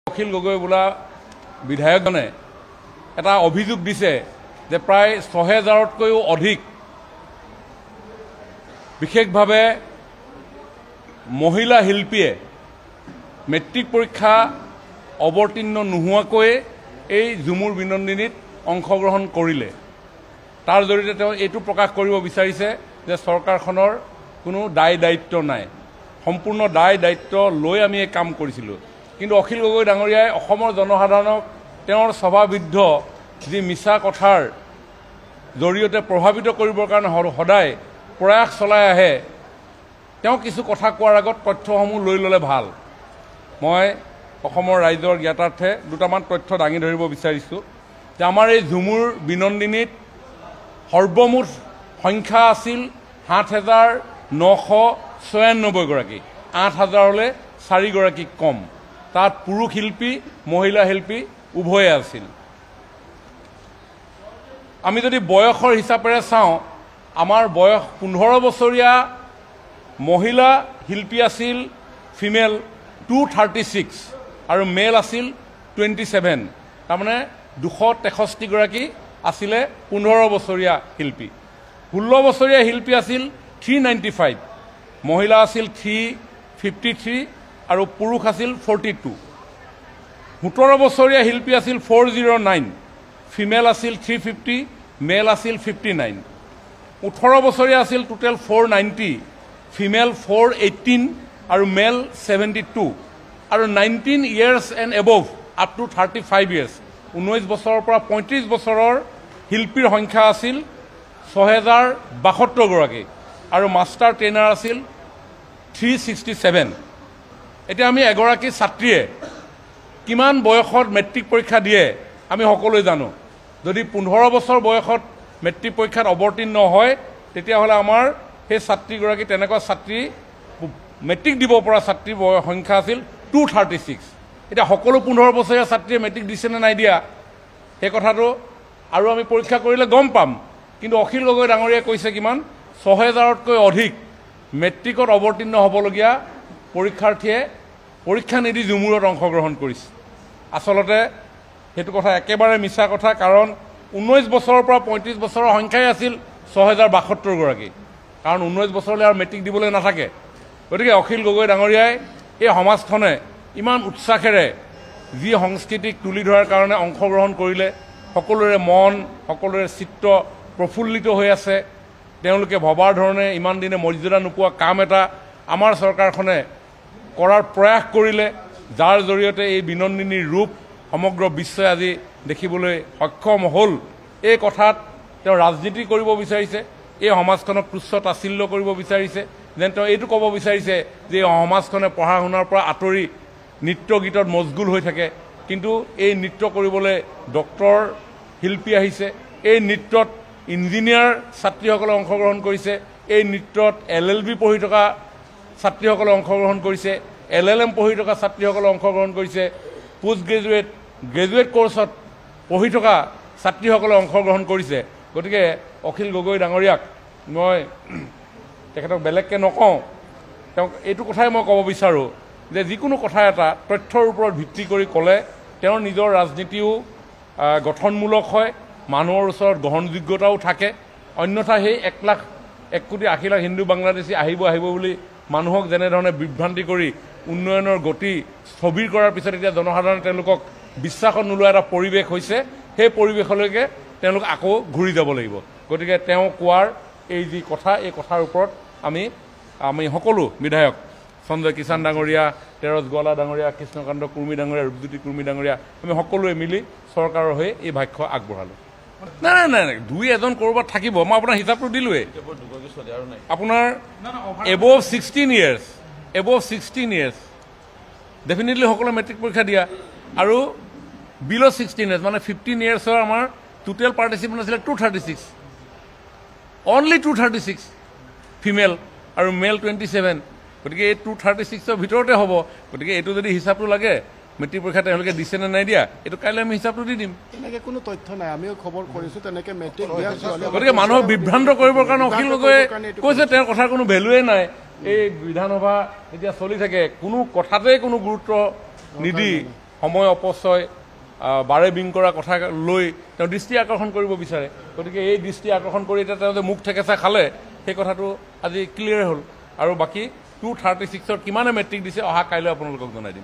অখিল গগৈ বোলা বিধায়কজনে এটা অভিযোগ দিছে যে প্ৰায় ৬০০০তকৈও অধিক বিশেষভাৱে মহিলা শিল্পীয়ে মেট্ৰিক পৰীক্ষা অৱতীৰ্ণ নোহোৱাকৈ এই ঝুমুৰ বিনন্দিনীত অংশগ্ৰহণ কৰিলে। তাৰ জৰিয়তে তেওঁ এইটো প্ৰকাশ কৰিব বিচাৰিছে যে চৰকাৰখনৰ কোনো দায় দায়িত্ব নাই, সম্পূৰ্ণ দায় দায়িত্ব লৈ আমি এই কাম কৰিছিলোঁ। কিন্তু অখিল গগৈ ডাঙৰীয়াই অসমৰ জনসাধাৰণক তেওঁৰ স্বভাৱবিদ্ধ যি মিছা কথাৰ জৰিয়তে প্ৰভাৱিত কৰিবৰ কাৰণে সদায় প্ৰয়াস চলাই আহে। তেওঁ কিছু কথা কোৱাৰ আগত তথ্যসমূহ লৈ ল'লে ভাল। মই অসমৰ ৰাইজৰ জ্ঞাতাৰ্থে দুটামান তথ্য দাঙি ধৰিব বিচাৰিছোঁ যে আমাৰ এই ঝুমুৰ বিনন্দিনীত সৰ্বমুঠ সংখ্যা আছিল ৭,৯৯৬ গৰাকী, ৮,০০০লৈ ৪ গৰাকী কম। তাত পুৰুষ শিল্পী মহিলা শিল্পী উভয়ে আছিল। আমি যদি বয়সৰ হিচাপেৰে চাওঁ, আমাৰ বয়স ১৫ বছৰীয়া মহিলা শিল্পী আছিল ফিমেল 236 আৰু মেল আছিল 27। তাৰমানে ২৬৩ গৰাকী আছিলে ১৫ বছৰীয়া শিল্পী। ১৬ বছৰীয়া শিল্পী আছিল 395, মহিলা আছিল 353 আৰু পুৰুষ আছিল 42। ১৭ বছৰীয়া শিল্পী আছিল 409, ফিমেল আছিল 350, মেল আছিল 59। ১৮ বছৰীয়া আছিল টোটেল 490, ফিমেল 418 আৰু মেল 72। আৰু 19 years and above up to 35 years, 19 বছৰৰ পৰা 35 বছৰৰ শিল্পীৰ সংখ্যা আছিল ৬,০৭২ গৰাকী আৰু মাষ্টাৰ ট্ৰেইনাৰ আছিল 367। এতিয়া আমি এগৰাকী ছাত্ৰীয়ে কিমান বয়সত মেট্ৰিক পৰীক্ষা দিয়ে আমি সকলোৱে জানো। যদি ১৫ বছৰ বয়সত মেট্ৰিক পৰীক্ষাত অৱতীৰ্ণ হয়, তেতিয়াহ'লে আমাৰ সেই ছাত্ৰীগৰাকী তেনেকুৱা ছাত্ৰী মেট্ৰিক দিব পৰা ছাত্ৰীৰ সংখ্যা আছিল 236। এতিয়া সকলো ১৫ বছৰীয়া ছাত্ৰীয়ে মেট্ৰিক দিছেনে নাই দিয়া সেই কথাটো আৰু আমি পৰীক্ষা কৰিলে গম পাম। কিন্তু অখিল গগৈ ডাঙৰীয়াই কৈছে কিমান ৬০০০তকৈ অধিক মেট্ৰিকত অৱতীৰ্ণ হ'বলগীয়া পৰীক্ষাৰ্থীয়ে পৰীক্ষা নিদি ঝুমুৰত অংশগ্ৰহণ কৰিছে। আচলতে সেইটো কথা একেবাৰে মিছা কথা, কাৰণ 19 বছৰৰ পৰা 35 বছৰৰ সংখ্যাই আছিল ৬,০৭২ গৰাকী, কাৰণ 19 বছৰলৈ আৰু মেট্ৰিক দিবলৈ নাথাকে। গতিকে অখিল গগৈ ডাঙৰীয়াই এই সমাজখনে ইমান উৎসাহেৰে যি সংস্কৃতিক তুলি ধৰাৰ কাৰণে অংশগ্ৰহণ কৰিলে, সকলোৰে মন সকলোৰে চিত্ত প্ৰফুল্লিত হৈ আছে। তেওঁলোকে ভবাৰ ধৰণে ইমান দিনে মৰ্যাদা নোপোৱা কাম এটা আমাৰ চৰকাৰখনে কৰাৰ প্ৰয়াস কৰিলে, যাৰ জৰিয়তে এই বিনন্দিনীৰ ৰূপ সমগ্ৰ বিশ্বই আজি দেখিবলৈ সক্ষম হ'ল। এই কথাত তেওঁ ৰাজনীতি কৰিব বিচাৰিছে, এই সমাজখনক তুচ্ছ তাচ্ছিল্য কৰিব বিচাৰিছে, যেন তেওঁ এইটো ক'ব বিচাৰিছে যে এই সমাজখনে পঢ়া শুনাৰ পৰা আঁতৰি নৃত্য গীতত মচগুল হৈ থাকে। কিন্তু এই নৃত্য কৰিবলৈ ডক্তৰ শিল্পী আহিছে, এই নৃত্যত ইঞ্জিনিয়াৰ ছাত্ৰীসকলে অংশগ্ৰহণ কৰিছে, এই নৃত্যত LLB পঢ়ি থকা ছাত্ৰীসকলে অংশগ্ৰহণ কৰিছে, LLM পঢ়ি থকা ছাত্ৰীসকলে অংশগ্ৰহণ কৰিছে, পোষ্ট গ্ৰেজুৱেট কৰ্চত পঢ়ি থকা ছাত্ৰীসকলে অংশগ্ৰহণ কৰিছে। গতিকে অখিল গগৈ ডাঙৰীয়াক মই তেখেতক বেলেগকৈ নকওঁ, তেওঁক এইটো কথাই মই ক'ব বিচাৰোঁ যে যিকোনো কথা এটা তথ্যৰ ওপৰত ভিত্তি কৰি ক'লে তেওঁৰ নিজৰ ৰাজনীতিও গঠনমূলক হয়, মানুহৰ ওচৰত গ্ৰহণযোগ্যতাও থাকে। অন্যথা সেই ১,৮০,০০,০০০ হিন্দু বাংলাদেশী আহিব বুলি মানুহক যেনেধৰণে বিভ্ৰান্তি কৰি উন্নয়নৰ গতি স্থবিৰ কৰাৰ পিছত এতিয়া জনসাধাৰণে তেওঁলোকক বিশ্বাসত নোলোৱা এটা পৰিৱেশ হৈছে, সেই পৰিৱেশলৈকে তেওঁলোক আকৌ ঘূৰি যাব লাগিব। গতিকে তেওঁ কোৱাৰ এই যি কথা, এই কথাৰ ওপৰত আমি সকলো বিধায়ক সঞ্জয় কিষাণ ডাঙৰীয়া, তেৰজ গোৱালা ডাঙৰীয়া, কৃষ্ণকান্ত কুৰ্মী ডাঙৰীয়া, ৰূপজ্যোতি কুৰ্মী ডাঙৰীয়া, আমি সকলোৱে মিলি চৰকাৰৰ হৈ এই ভাষ্য আগবঢ়ালোঁ। নাই, দুই এজন ক'ৰবাত থাকিব, মই আপোনাৰ হিচাপটো দিলোঁৱেই। আপোনাৰ এবভ 16 years ডেফিনেটলি সকলোৱে মেট্ৰিক পৰীক্ষা দিয়া, আৰু বিল' 16 years মানে 15 yearsৰ আমাৰ টোটেল পাৰ্টিচিপেণ্ট আছিলে 236, অনলি 236 ফিমেল আৰু মেল 27। গতিকে এই 236ৰ ভিতৰতে হ'ব। গতিকে এইটো যদি হিচাপটো লাগে মেট্ৰিক পৰীক্ষা তেওঁলোকে দিছে নে নাই দিয়া, এইটো কাইলৈ আমি হিচাপটো দি দিম। তেনেকৈ কোনো তথ্য নাই, আমিও খবৰ কৰিছোঁ তেনেকৈ মেট্ৰিক দিয়া। গতিকে মানুহক বিভ্ৰান্ত কৰিবৰ কাৰণে অখিল গগৈয়ে কৈছে তেওঁৰ কথাৰ কোনো ভেলুৱে নাই। এই বিধানসভা এতিয়া চলি থাকে, কোনো কথাতেই কোনো গুৰুত্ব নিদি সময় অপচয় বাৰে বিং কৰা কথা লৈ তেওঁ দৃষ্টি আকৰ্ষণ কৰিব বিচাৰে গতিকে এই দৃষ্টি আকৰ্ষণ কৰি এতিয়া তেওঁ যে মুখ ঠেকেচা খালে সেই কথাটো আজি ক্লিয়াৰ হ'ল আৰু বাকী 236ৰ কিমানে মেট্ৰিক দিছে অহা কাইলৈ আপোনালোকক জনাই দিম